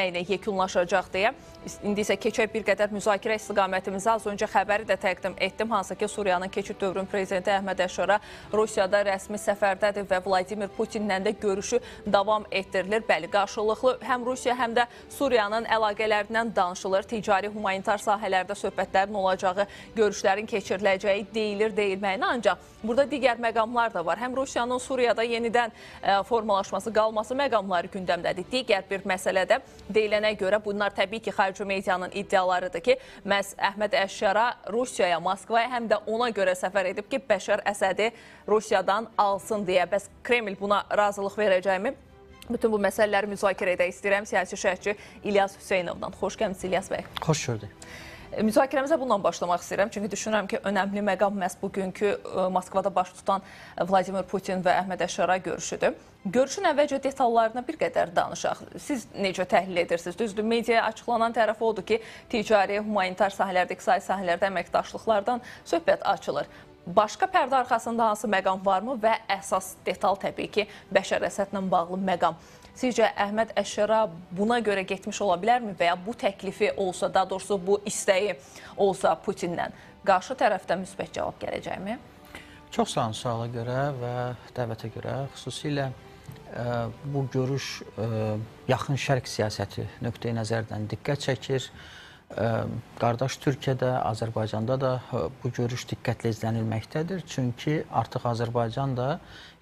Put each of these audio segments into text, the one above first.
yekunlaşacaq deyə. İndi isə keçək bir qədər müzakirə istiqamətimizə. Az öncə xəbəri də təqdim etdim. Hansı ki, Suriyanın keçid dövrün prezidenti Əhməd Əşara Rusiyada rəsmi səfərdədir və Vladimir Putinlə də görüşü davam etdirilir. Bəli, qarşılıqlı həm Rusiya, həm də Suriyanın əlaqələrindən danışılır. Ticari, humanitar sahələrdə söhbətlərin olacağı, görüşlərin keçiriləcəyi deyilir, deyilməyinə. Ancaq burada digər məqamlar da var. Həm Rusiyanın Suriyada yenidən formalaşması, qalması məqamları gündəmdədir. Digər bir məsələdə deyilənə görə bunlar təbii ki, xarici medianın iddialarıdır ki, məhz Əhməd Əşara Rusiyaya, Moskvaya həm də ona görə səfər edib ki, Bəşər Əsədi Rusiyadan alsın deyə. Bəs Kreml buna razılıq verəcəkmi? Bütün bu məsələləri müzakirə edə istəyirəm siyasi şərhçi İlyas Hüseynovdan. Xoş gəlmisiniz İlyas bəy. Xoş gördük. Müzakirəmizə bundan başlamaq istəyirəm. Çünki düşünürəm ki, önəmli məqam məhz bugünkü Moskvada baş tutan Vladimir Putin və Əhməd Əşara görüşüdür. Görüşün əvvəlcə detallarına bir qədər danışaq. Siz necə təhlil edirsiniz? Düzdür, mediaya açıqlanan tərəfi odur ki, ticari, humanitar sahələrdə, iqtisadi sahələrdə əməkdaşlıqlardan söhbət açılır. Başqa pərdə arxasında hansı məqam varmı və əsas detal təbii ki, Bəşər Əsədlə bağlı məqam. Sizcə Əhməd Əşara buna görə getmiş ola bilərmi və ya bu təklifi olsa, daha doğrusu bu istəyi olsa Putinlə qarşı tərəfdən müsbət cavab gələcəkmi? Çox sağ olun suala görə və dəvətə görə. Xüsusilə bu görüş yaxın şərq siyasəti nöqteyi nəzərdən diqqət çəkir. Qardaş Türkiyədə, Azərbaycanda da bu görüş diqqətlə izlənilməkdədir. Çünki artıq Azərbaycan da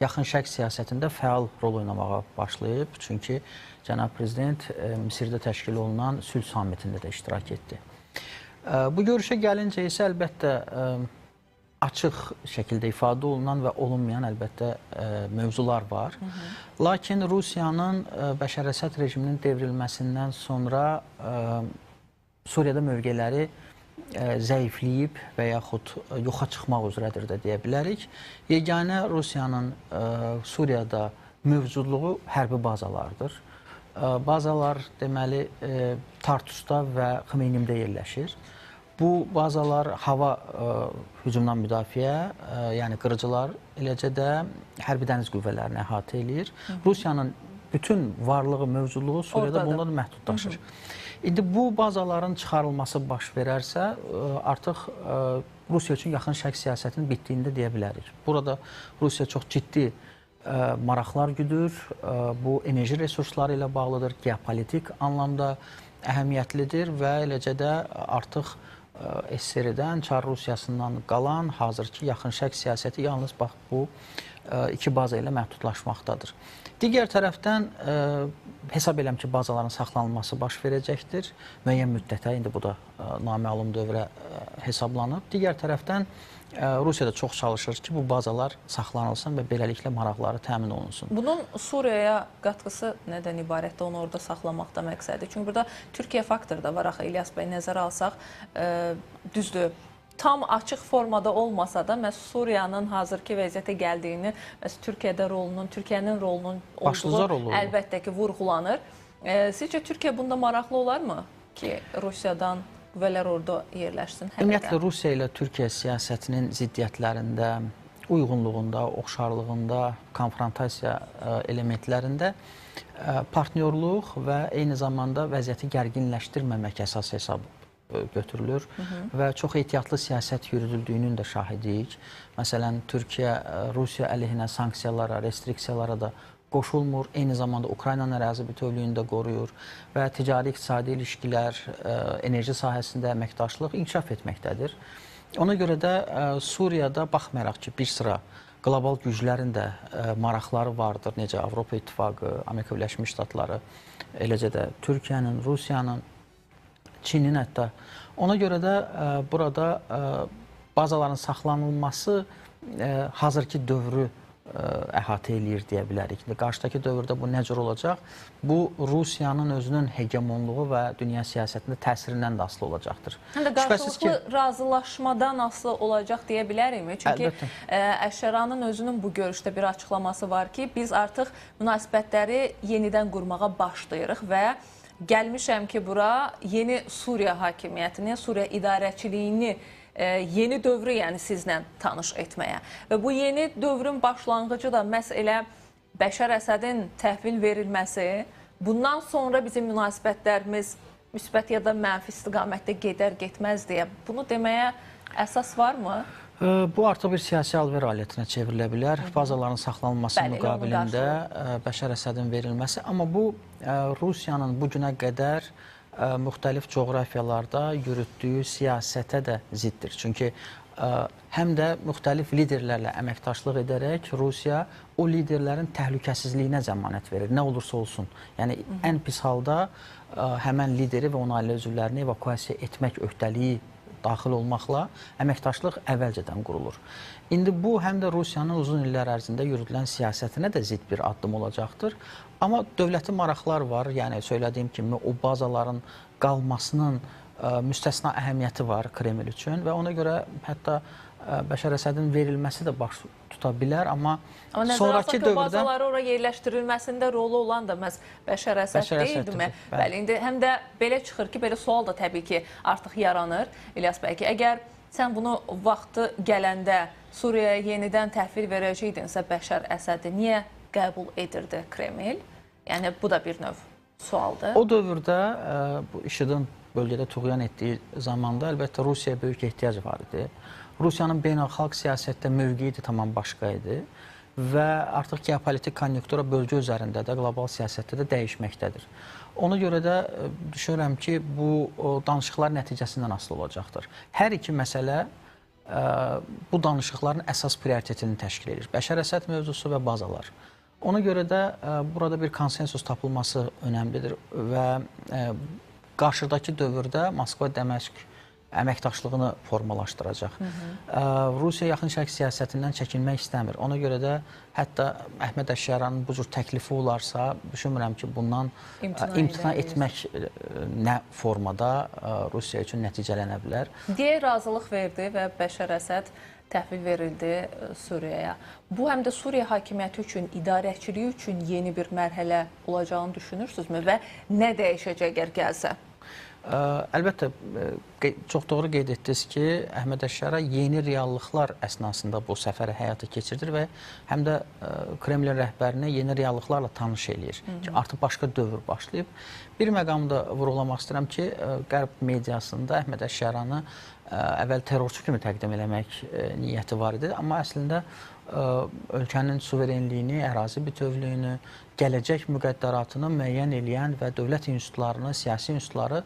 yaxın şərq siyasətində fəal rol oynamağa başlayıb. Çünki cənab prezident Misirdə təşkil olunan sülh sammitində də iştirak etdi. Bu görüşə gəlincə isə əlbəttə açıq şəkildə ifadə olunan və olunmayan əlbəttə mövzular var. Lakin Rusiyanın Bəşər Əsəd rejiminin devrilməsindən sonra Suriyada mövqeləri zəifləyib və yaxud yoxa çıxmaq üzrədir də deyə bilərik. Yeganə Rusiyanın Suriyada mövcudluğu hərbi bazalardır. Bazalar deməli Tartusda və Xmeymimdə yerləşir. Bu bazalar hava hücumdan müdafiə, yəni qırıcılar, eləcə də hərbi dəniz qüvvələrini əhatə eləyir. Rusiyanın bütün varlığı, mövcudluğu Suriyada bundan məhdudlaşır. İndi bu bazaların çıxarılması baş verərsə, artıq Rusiya üçün yaxın şərq siyasətinin bitdiyini də deyə bilərik. Burada Rusiya çox ciddi maraqlar güdür. Bu enerji resursları ilə bağlıdır, geopolitik anlamda əhəmiyyətlidir və eləcə də artıq SSR-dən, Çar Rusiyasından qalan hazırki yaxın şərq siyasəti yalnız bax bu iki baza ilə məhdudlaşmaqdadır. Digər tərəfdən hesab edirəm ki, bazaların saxlanılması baş verəcəkdir. Müəyyən müddətə, indi bu da naməlum dövrə hesablanıb. Digər tərəfdən Rusiyada çox çalışır ki, bu bazalar saxlanılsın və beləliklə maraqları təmin olunsun. Bunun Suriyaya qatqısı nədən ibarətdir, onu orada saxlamaqda məqsədi? Çünki burada Türkiyə faktoru da var axı, İlyas bəy, nəzərə alsaq, düzdür, tam açıq formada olmasa da məhz Suriyanın hazırki vəziyyətə gəldiyini, məhz Türkiyədə rolunun, Türkiyənin rolunun olduğu əlbəttə ki, vurğulanır. Sizcə Türkiyə bunda maraqlı olarmı ki, Rusiyadan qüvvələr orada yerləşsin? Ümumiyyətlə, Rusiya ilə Türkiyə siyasətinin ziddiyyətlərində, uyğunluğunda, oxşarlığında, konfrontasiya elementlərində partnyorluq və eyni zamanda vəziyyəti gərginləşdirməmək əsas hesab götürülür və çox ehtiyatlı siyasət yürüdüldüyünün də şahidiyik. Məsələn, Türkiyə Rusiya əleyhinə sanksiyalara, restriksiyalara da qoşulmur, eyni zamanda Ukraynanın ərazi bütövlüyünü də qoruyur və ticari-iqtisadi ilişkilər, enerji sahəsində əməkdaşlıq inkişaf etməkdədir. Ona görə də Suriyada baxmayaraq ki, bir sıra qlobal güclərin də maraqları vardır, necə Avropa İttifaqı, Amerika Birləşmiş Ştatları, eləcə də Türkiyənin, Rusiyanın, Çinin hətta. Ona görə də burada bazaların saxlanılması hazırki dövrü əhatə eləyir deyə bilərik. Qarşıdakı dövrdə bu nə cür olacaq? Bu, Rusiyanın özünün hegemonluğu və dünya siyasətində təsirindən də asılı olacaqdır. Həm də qarşılıqlı razılaşmadan asılı olacaq deyə bilərikmi? Çünki Əşəranın özünün bu görüşdə bir açıqlaması var ki, biz artıq münasibətləri yenidən qurmağa başlayırıq və gəlmişəm ki, bura yeni Suriya hakimiyyətini, Suriya idarəçiliyini, yeni dövrü, yəni sizlə tanış etməyə. Və bu yeni dövrün başlanğıcı da məhz elə Bəşər Əsədin təhvil verilməsi bundan sonra bizim münasibətlərimiz müsbət ya da mənfi istiqamətdə gedər-getməz deyə bunu deməyə əsas varmı? Bu artıq bir siyasi alver alətinə çevrilə bilər. Bazaların saxlanılması müqabilində Bəşər Əsədin verilməsi. Amma bu, Rusiyanın bu günə qədər müxtəlif coğrafiyalarda yürütdüyü siyasətə də ziddir. Çünki həm də müxtəlif liderlərlə əməkdaşlıq edərək Rusiya o liderlərin təhlükəsizliyinə zəmanət verir, nə olursa olsun. Yəni, ən pis halda həmən lideri və onun ailə üzvlərini evakuasiya etmək öhdəliyi daxil olmaqla əməkdaşlıq əvvəlcədən qurulur. İndi bu, həm də Rusiyanın uzun illər ərzində yürüdülən siyasətinə də zid bir addım olacaqdır. Amma dövləti maraqlar var, yəni söylədiyim kimi o bazaların qalmasının müstəsna əhəmiyyəti var Kreml üçün və ona görə hətta Bəşər Əsədin verilməsi də baş tuta bilər, amma sonraki dövrdə... bazaları oraya yerləşdirilməsində rolu olan da məhz Bəşər Əsəd deyildimi? Bəli, indi həm də belə çıxır ki, belə sual da təbii ki artıq yaranır. İlyas bəy ki, əgər sən bunu vaxtı gələndə Suriyaya yenidən təhvil verəcəkdinsə Bəşər Əsədi niyə qəbul edirdi Kreml? Yəni, bu da bir növ sualdır. O dövrdə bu IŞİD-in bölgədə tuğyan etdiyi zamanda əlbəttə Rusiyaya böyük ehtiyac var idi. Rusiyanın beynəlxalq siyasətdə mövqeyi də tamam başqa idi və artıq geopolitik konjunktura bölgə üzərində də, qlobal siyasətdə də dəyişməkdədir. Ona görə də düşünürəm ki, bu danışıqlar nəticəsindən asılı olacaqdır. Hər iki məsələ bu danışıqların əsas prioritetini təşkil edir. Bəşər Əsəd mövzusu və bazalar. Ona görə də burada bir konsensus tapılması önəmlidir və qarşıdakı dövrdə Moskva-Dəməşq əməkdaşlığını formalaşdıracaq. Rusiya yaxın şərq siyasətindən çəkinmək istəmir. Ona görə də hətta Əhməd Əşşəranın bu cür təklifi olarsa, düşünmürəm ki, bundan imtina etmək nə formada Rusiya üçün nəticələnə bilər. Deyə razılıq verdi və Bəşər Əsəd təhvil verildi Suriyaya. Bu, həm də Suriya hakimiyyəti üçün, idarəçiliyi üçün yeni bir mərhələ olacağını düşünürsünüzmü və nə dəyişəcək əgər gəlsə? Əlbəttə, çox doğru qeyd etdiniz ki, Əhməd Əşşara yeni reallıqlar əsnasında bu səfəri həyata keçirdir və həm də Kreml rəhbərini yeni reallıqlarla tanış eləyir ki, artıq başqa dövr başlayıb. Bir məqamda vurğulamaq istəyirəm ki, Qərb mediasında Əhməd Əşşaranı əvvəl terrorçu kimi təqdim eləmək niyyəti var idi, amma əslində ölkənin suverenliyini, ərazi bütövlüyünü, gələcək müqəddəratını müəyyən eləyən və dövlət institutlarını, siyasi institutları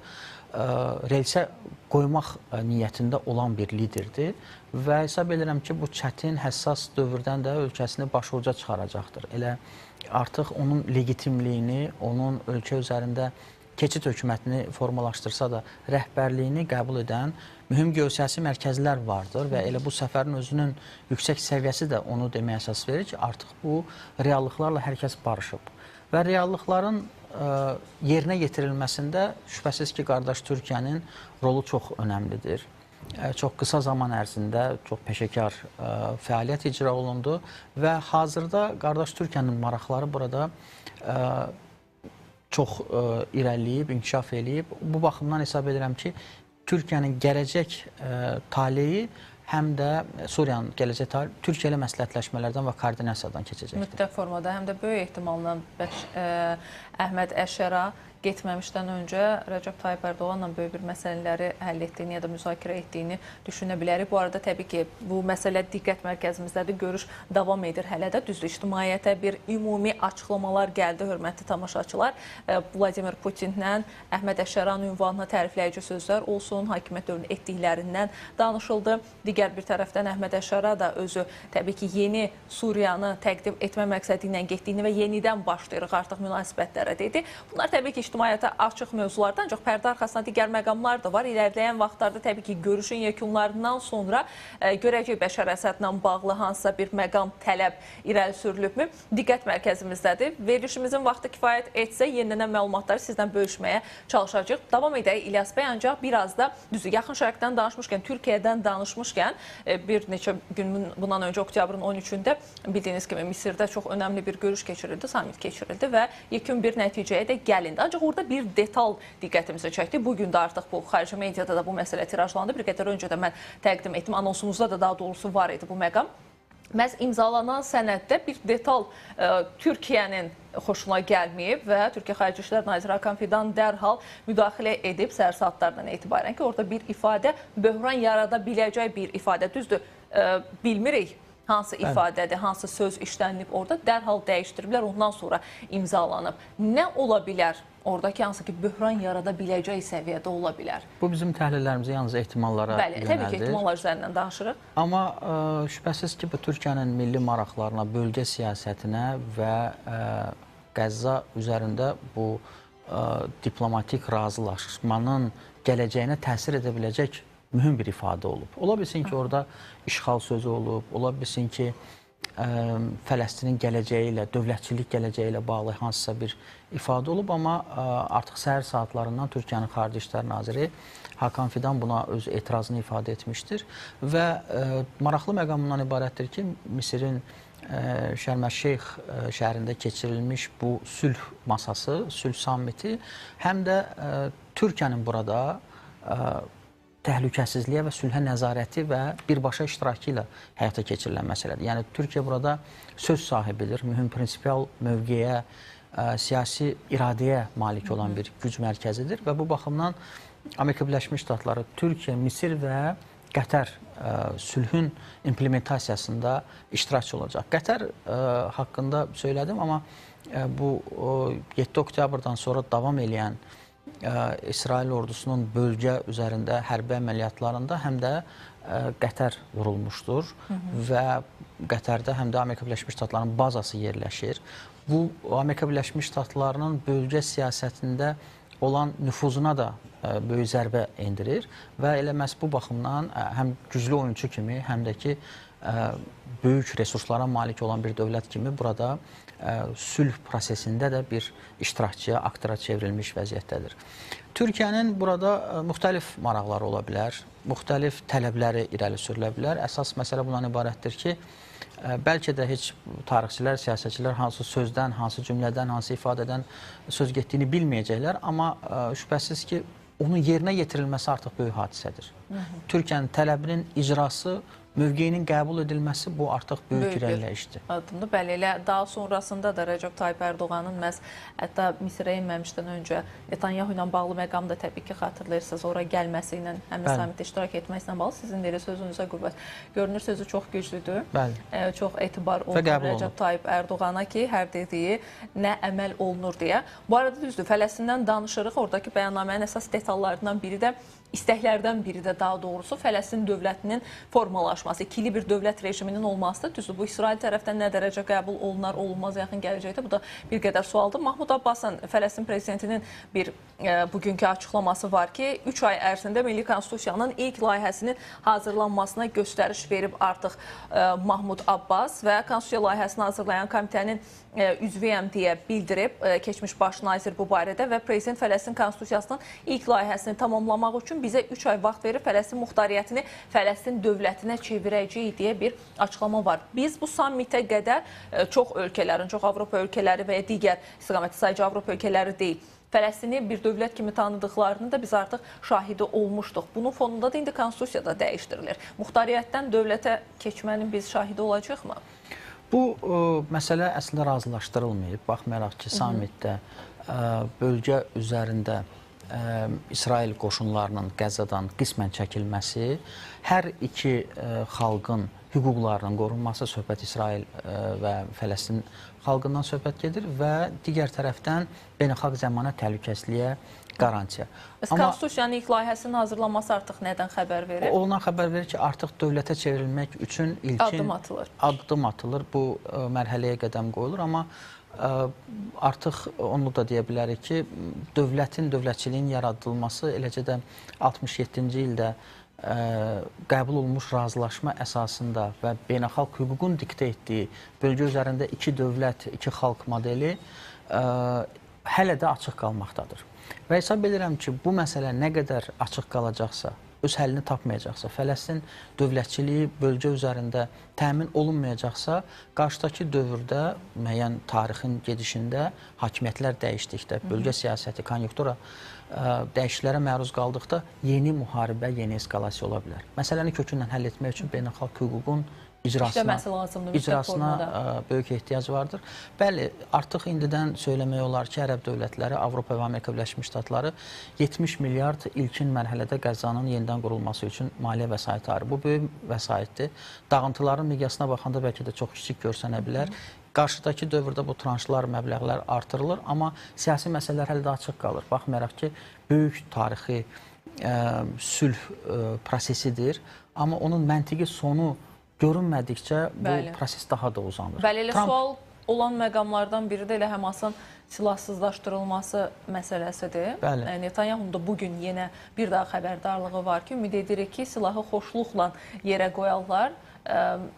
relsə qoymaq niyyətində olan bir liderdir və hesab edirəm ki, bu çətin, həssas dövrdən də ölkəsini başuca çıxaracaqdır. Elə artıq onun legitimliyini, onun ölkə üzərində keçid hökumətini formalaşdırsa da rəhbərliyini qəbul edən mühüm geosiyasi mərkəzlər vardır və elə bu səfərin özünün yüksək səviyyəsi də onu deməyə əsas verir ki, artıq bu reallıqlarla hər kəs barışıb. Və reallıqların yerinə yetirilməsində şübhəsiz ki, qardaş Türkiyənin rolu çox önəmlidir. Çox qısa zaman ərzində çox peşəkar fəaliyyət icra olundu və hazırda qardaş Türkiyənin maraqları burada çox irəliləyib, inkişaf eləyib. Bu baxımdan hesab edirəm ki, Türkiyənin gələcək taleyi həm də Suriyanın gələcək taleyi Türkiyə ilə məsləhətləşmələrdən və koordinasiyadan keçəcəkdir. Mütləq formada, həm də böyük ehtimalla Əhməd Əşşara getməmişdən öncə Rəcəb Tayyip Ərdoğanla böyük bir məsələləri həll etdiyini ya da müzakirə etdiyini düşünə bilərik. Bu arada təbii ki, bu məsələ diqqət mərkəzimizdədir, görüş davam edir hələ də. Düzdür, ictimaiyyətə bir ümumi açıqlamalar gəldi, hörmətli tamaşaçılar. Vladimir Putinlə Əhməd Əşşaranın ünvanına tərifləyici sözlər olsun, hakimiyyət dövrünün etdiklərindən danışıldı. Digər bir tərəfdən Əhməd Əşşara da özü təbii ki, yeni Suriyanı təqdim etmə məqsədi ilə getdiyini və yenidən başlayırıq artıq münasibətlərə dedi. Bunlar təbii ki, ictimaiyyətə açıq mövzulardan, ancaq pərdə arxasında digər məqamlar da var. İlərləyən vaxtlarda təbii ki, görüşün yekunlarından sonra görəcək Bəşər Əsədlə bağlı hansısa bir məqam, tələb irəli sürülübmü? Diqqət mərkəzimizdədir. Verilişimizin vaxtı kifayət etsə, yenilənən məlumatları sizdən bölüşməyə çalışacağıq. Davam edək İlyas bəy, ancaq biraz da düzü yaxın şərqdən danışmışkən, Türkiyədən danışmışkən, bir neçə gün bundan öncə oktyabrın 13-də bildiyiniz kimi Misirdə çox önəmli bir görüş keçirildi, samit keçirildi və yekun bir nəticəyə də gəlindi. Ancaq orada bir detal diqqətimizi çəkdi. Bugün də artıq bu xarici mediada da bu məsələ tirajlandı. Bir qədər öncə də mən təqdim etdim. Anonsumuzda da daha doğrusu var idi bu məqam. məhz imzalanan sənəddə bir detal Türkiyənin xoşuna gəlməyib və Türkiyə Xarici İşlər Naziri Hakan Fidan dərhal müdaxilə edib səhər saatlarından etibarən ki, orada bir ifadə böhran yarada biləcək bir ifadə. Düzdür, bilmirik hansı ifadədir, hansı söz işlənilib orada, dərhal dəyişdiriblər, ondan sonra imzalanıb. Nə ola bilər? Oradakı hansı ki, böhran yarada biləcək səviyyədə ola bilər. Bu bizim təhlillərimizə yalnız ehtimallara yönəldir. Təbii ki, ehtimallar üzərindən danışırıq. Amma şübhəsiz ki, bu Türkiyənin milli maraqlarına, bölgə siyasətinə və Qəzza üzərində bu diplomatik razılaşmanın gələcəyinə təsir edə biləcək mühüm bir ifadə olub. Ola bilsin ki, orada işğal sözü olub, ola bilsin ki, Fələstinin gələcəyi ilə, dövlətçilik gələcəyi ilə bağlı hansısa bir ifadə olub, amma artıq səhər saatlarından Türkiyənin Xarici İşlər Naziri Hakan Fidan buna öz etirazını ifadə etmişdir və maraqlı məqam bundan ibarətdir ki, Misirin Şərm-əş-Şeyx şəhərində keçirilmiş bu sülh masası, sülh sammiti həm də Türkiyənin burada təhlükəsizliyə və sülhə nəzarəti və birbaşa iştirakı ilə həyata keçirilən məsələdir. Yəni, Türkiyə burada söz sahibidir, mühüm prinsipial mövqeyə, siyasi iradəyə malik olan bir güc mərkəzidir və bu baxımdan Amerika Birləşmiş Ştatları, Türkiyə, Misir və Qətər sülhün implementasiyasında iştirakçı olacaq. Qətər haqqında söylədim, amma bu 7 oktyabrdan sonra davam edən İsrail ordusunun bölgə üzərində hərbi əməliyyatlarında həm də Qətər vurulmuşdur və Qətərdə həm də Amerika Birləşmiş Ştatlarının bazası yerləşir. Bu, Amerika Birləşmiş Ştatlarının bölgə siyasətində olan nüfuzuna da böyük zərbə endirir və elə məhz bu baxımdan həm güclü oyunçu kimi, həm də ki, böyük resurslara malik olan bir dövlət kimi burada sülh prosesində də bir iştirakçıya, aktora çevrilmiş vəziyyətdədir. Türkiyənin burada müxtəlif maraqları ola bilər, müxtəlif tələbləri irəli sürülə bilər. Əsas məsələ bundan ibarətdir ki, bəlkə də heç tarixçilər, siyasətçilər hansı sözdən, hansı cümlədən, hansı ifadədən söz getdiyini bilməyəcəklər, amma şübhəsiz ki, onun yerinə yetirilməsi artıq böyük hadisədir. Türkiyənin tələbinin icrası, mövqeyinin qəbul edilməsi bu artıq böyük irəliləyişdir. Addımdır. Bəli, elə daha sonrasında da Rəcəb Tayyip Ərdoğanın məhz hətta Misirə inməmişdən öncə Netanyahu ilə bağlı məqam da təbii ki, xatırlayırsınız, ora gəlməsi ilə, həmin samitdə iştirak etməsindən bağlı sizin də elə sözünüzə qüvvət. Görünür, sözü çox güclüdür. Bəli. Çox etibar olunur Rəcəb Tayyip Ərdoğana ki, hər dediyi nə əməl olunur deyə. Bu arada düzdür, Fələstindən danışırıq. Oradakı bəyannamənin əsas detallarından biri də İstəklərdən biri də daha doğrusu Fələstin dövlətinin formalaşması, ikili bir dövlət rejiminin olmasıdır. Düzdür, bu İsrail tərəfdən nə dərəcə qəbul olunar, olunmaz yaxın gələcəkdə. Bu da bir qədər sualdır. Mahmud Abbasın, Fələstin prezidentinin bir bugünkü açıqlaması var ki, 3 ay ərzində Milli Konstitusiyanın ilk layihəsinin hazırlanmasına göstəriş verib artıq Mahmud Abbas və Konstitusiya layihəsini hazırlayan komitənin üzvüyəm deyə bildirib keçmiş baş nazir bu barədə və prezident Fələstin Konstitusiyasının ilk layihəsini tamamlamaq üçün bizə 3 ay vaxt verib Fələstin muxtariyyətini Fələstin dövlətinə çevirəcəyik deyə bir açıqlama var. Biz bu sammitə qədər çox ölkələrin, çox Avropa ölkələri və ya digər istiqaməti sadəcə Avropa ölkələri deyil, Fələstini bir dövlət kimi tanıdıqlarını da biz artıq şahidi olmuşduq. Bunun fonunda da indi Konstitusiyada dəyişdirilir. Muxtariyyətdən dövlətə keçmənin biz şahidi olacaqmı? Bu məsələ əslində razılaşdırılmayıb. Baxmayaraq ki, sammitdə bölgə üzərində İsrail qoşunlarının Qəzzadan qismən çəkilməsi, hər iki xalqın hüquqlarının qorunması, söhbət İsrail və Fələstin xalqından söhbət gedir və digər tərəfdən beynəlxalq zəmanət təhlükəsizliyə garantiya. Konstitusiyanın ilk layihəsinin hazırlanması artıq nədən xəbər verir? Ondan xəbər verir ki, artıq dövlətə çevrilmək üçün ilkin addım atılır. Bu mərhələyə qədəm qoyulur, amma artıq onu da deyə bilərik ki, dövlətin, dövlətçiliyin yaradılması eləcə də 67-ci ildə qəbul olunmuş razılaşma əsasında və beynəlxalq hüququn diktə etdiyi bölgə üzərində iki dövlət, iki xalq modeli hələ də açıq qalmaqdadır. Və hesab edirəm ki, bu məsələ nə qədər açıq qalacaqsa, öz həllini tapmayacaqsa, Fələstin dövlətçiliyi bölgə üzərində təmin olunmayacaqsa, qarşıdakı dövrdə müəyyən tarixin gedişində hakimiyyətlər dəyişdikdə, bölgə siyasəti, konjunktura dəyişikliklərə məruz qaldıqda yeni müharibə, yeni eskalasiya ola bilər. Məsələni kökündən həll etmək üçün beynəlxalq hüququn İşləməsi lazımdır mütləq formada. İcrasına böyük ehtiyac vardır. Bəli, artıq indidən söyləmək olar ki, Ərəb dövlətləri, Avropa və Amerika Birləşmiş Ştatları 70 milyard ilkin mərhələdə Qəzzanın yenidən qurulması üçün maliyyə vəsaiti ayırır. Bu böyük vəsaitdir. Dağıntıların miqyasına baxanda bəlkə də çox kiçik görsənə bilər. Qarşıdakı dövrdə bu tranşlar, məbləğlər artırılır, amma siyasi məsələlər hələ də açıq qalır. Baxmayaraq ki, böyük tarixi sülh prosesidir, amma onun məntiqi sonu görünmədikcə bu proses daha da uzanır. Bəli, elə sual olan məqamlardan biri də elə Həmasın silahsızlaşdırılması məsələsidir. Netanyahu'nun da bugün yenə bir daha xəbərdarlığı var ki, ümid edirik ki, silahı xoşluqla yerə qoyarlar.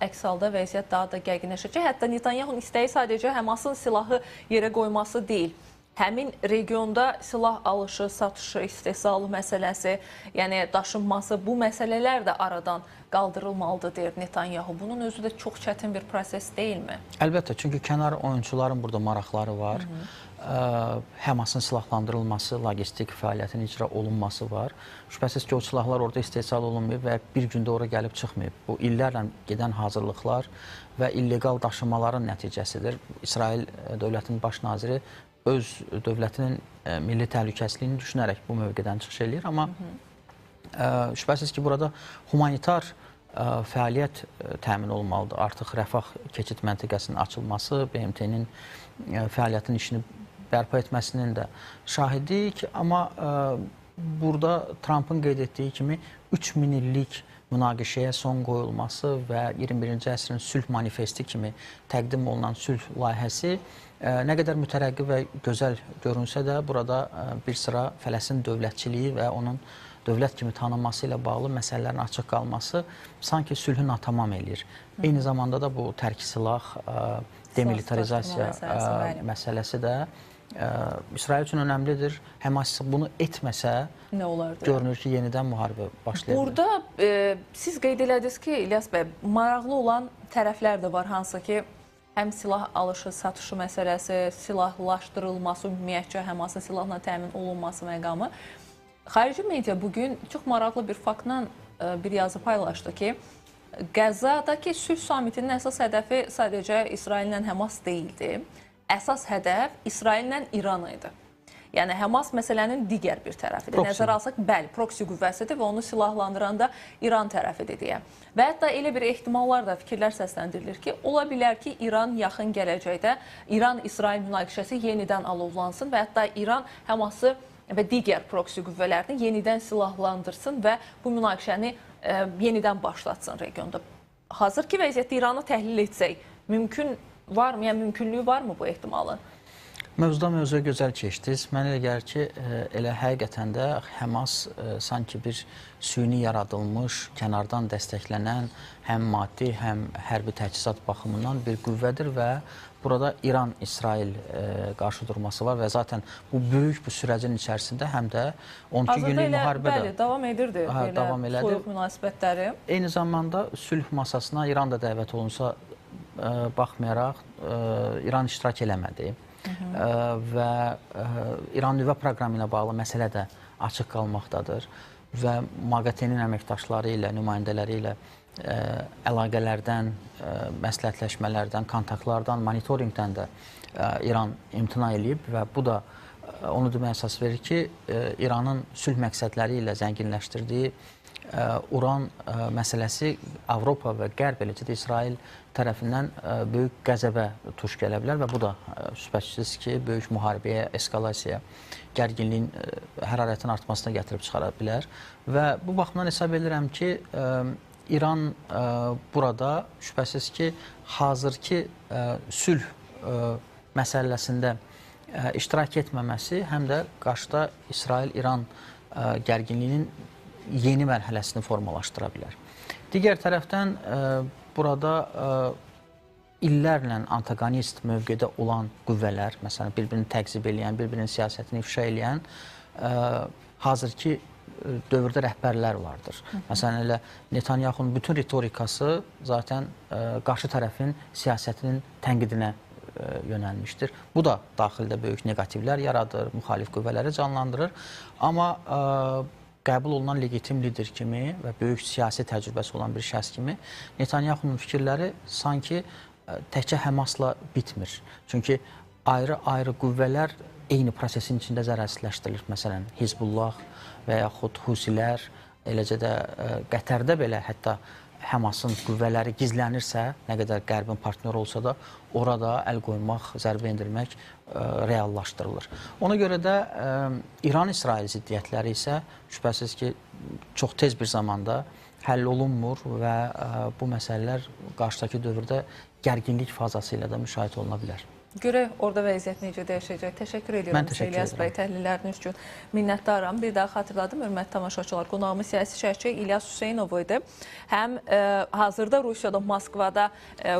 Əks halda vəziyyət daha da gərginləşəcək. Hətta Netanyahu'nun istəyi sadəcə Həmasın silahı yerə qoyması deyil. Həmin regionda silah alışı, satışı, istehsalı məsələsi, yəni daşınması, bu məsələlər də aradan qaldırılmalıdır, deyir Netanyahu. Bunun özü də çox çətin bir proses deyilmi? Əlbəttə, çünki kənar oyunçuların burada maraqları var. Həmasın silahlandırılması, logistik fəaliyyətin icra olunması var. Şübhəsiz ki, o silahlar orada istehsal olunmayıb və bir gündə ora gəlib çıxmayıb. Bu, illərlə gedən hazırlıqlar və illegal daşımaların nəticəsidir. İsrail dövlətinin baş naziri öz dövlətinin milli təhlükəsizliyini düşünərək bu mövqedən çıxış eləyir. Amma şübhəsiz ki, burada humanitar fəaliyyət təmin olmalıdır. Artıq Rəfah keçid məntəqəsinin açılması, BMT-nin fəaliyyətin işini bərpa etməsinin də şahidik. Amma burada Trumpın qeyd etdiyi kimi 3000 illik münaqişəyə son qoyulması və 21-ci əsrin sülh manifesti kimi təqdim olunan sülh layihəsi nə qədər mütərəqqi və gözəl görünsə də burada bir sıra Fələstin dövlətçiliyi və onun dövlət kimi tanınması ilə bağlı məsələlərin açıq qalması sanki sülhü natamam eləyir. Eyni zamanda da bu tərk silah, demilitarizasiya məsələsi də İsrail üçün önəmlidir. Həmas bunu etməsə, görünür ki, yenidən müharibə başlayır. Burada siz qeyd elədiniz ki, İlyas bəy, maraqlı olan tərəflər də var, hansı ki, həm silah alışı, satışı məsələsi, silahlaşdırılması, ümumiyyətcə Həmasın silahla təmin olunması məqamı. Xarici media bugün çox maraqlı bir faktla bir yazı paylaşdı ki, Qəzzadakı sülh samitinin əsas hədəfi sadəcə İsraillə Həmas deyildi. Əsas hədəf İsraillə İran idi. Yəni, Həmas məsələnin digər bir tərəfidir. Nəzərə alsaq, bəli, proksi qüvvəsidir və onu silahlandıran da İran tərəfidir deyə. Və hətta elə bir ehtimallar da, fikirlər səsləndirilir ki, ola bilər ki, İran yaxın gələcəkdə İran-İsrail münaqişəsi yenidən alovlansın və hətta İran Həması və digər proksi qüvvələrini yenidən silahlandırsın və bu münaqişəni yenidən başlatsın regionda. Hazırki vəziyyətdə İranı təhlil etsək, mümkün varmı, yəni mümkünlüyü varmı bu ehtimalın? Mövzudan mövzuya gözəl keçdiniz. Mənə elə gəlir ki, elə həqiqətən də Həmas sanki bir süni yaradılmış, kənardan dəstəklənən həm maddi, həm hərbi təchizat baxımından bir qüvvədir və burada İran-İsrail qarşıdurması var və zaten bu böyük bu sürəcin içərisində həm də 12 günlük müharibə də davam edirdi, soyuq münasibətləri. Eyni zamanda sülh masasına İran da dəvət olunsa baxmayaraq İran iştirak eləmədi və İran nüvə proqramı ilə bağlı məsələ də açıq qalmaqdadır və MAQATE-nin əməkdaşları ilə, nümayəndələri ilə əlaqələrdən, məsləhətləşmələrdən, kontaktlardan, monitorinqdən də İran imtina eləyib və bu da onu deməyə əsas verir ki, İranın sülh məqsədləri ilə zənginləşdirdiyi uran məsələsi Avropa və Qərb, eləcə də İsrail tərəfindən böyük qəzəbə tuş gələ bilər və bu da şübhəsiz ki, böyük müharibəyə, eskalasiyaya, gərginliyin, hərarətin artmasına gətirib çıxara bilər. Və bu baxımdan hesab edirəm ki, İran burada şübhəsiz ki, hazırki sülh məsələsində iştirak etməməsi həm də qarşıda İsrail-İran gərginliyinin yeni mərhələsini formalaşdıra bilər. Digər tərəfdən burada illərlə antagonist mövqedə olan qüvvələr, məsələn, bir-birini təqzib eləyən, bir-birinin siyasətini ifşa eləyən hazırki dövrdə rəhbərlər vardır. Məsələn, elə Netanyahunun bütün ritorikası zaten qarşı tərəfin siyasətinin tənqidinə yönəlmişdir. Bu da daxildə böyük negativlər yaradır, müxalif qüvvələri canlandırır. Amma qəbul olunan legitim lider kimi və böyük siyasi təcrübəsi olan bir şəxs kimi Netanyahunun fikirləri sanki təkcə Həmasla bitmir. Çünki ayrı-ayrı qüvvələr eyni prosesin içində zərərsizləşdirilir. Məsələn, Hizbullah və yaxud Husilər, eləcə də Qətərdə belə hətta Həmasın qüvvələri gizlənirsə, nə qədər Qərbin partneri olsa da, orada əl qoymaq, zərbə endirmək reallaşdırılır. Ona görə də İran-İsrail ziddiyyətləri isə şübhəsiz ki, çox tez bir zamanda həll olunmur və bu məsələlər qarşıdakı dövrdə gərginlik fazası ilə də müşahidə oluna bilər. Görək orada vəziyyət necə dəyişəcək. Təşəkkür edirəm. Mən təşəkkür İlyas bəy, təhlilləriniz üçün minnətdaram. Bir daha xatırladım, hörmətli tamaşaçılar, qonağımız siyasi şərhçi İlyas Hüseynov idi. Həm hazırda Rusiyada, Moskvada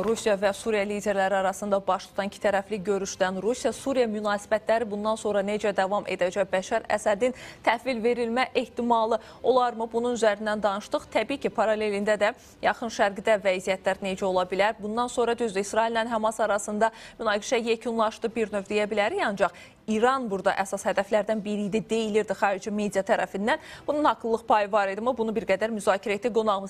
Rusiya və Suriya liderləri arasında baş tutan iki tərəfli görüşdən Rusiya-Suriya münasibətləri bundan sonra necə davam edəcək? Bəşər Əsədin təhvil verilmə ehtimalı olarmı? Bunun üzərindən danışdıq. Təbii ki, paralelində də yaxın şərqdə vəziyyətlər necə ola bilər? Bundan sonra düzdür, İsraillə Həmas arasında münaqişə yekunlaşdı bir növ deyə bilərik, ancaq İran burada əsas hədəflərdən biri idi, deyilirdi xarici media tərəfindən. Bunun haqlılıq payı var idi, amma bunu bir qədər müzakirə etdi qonağımız.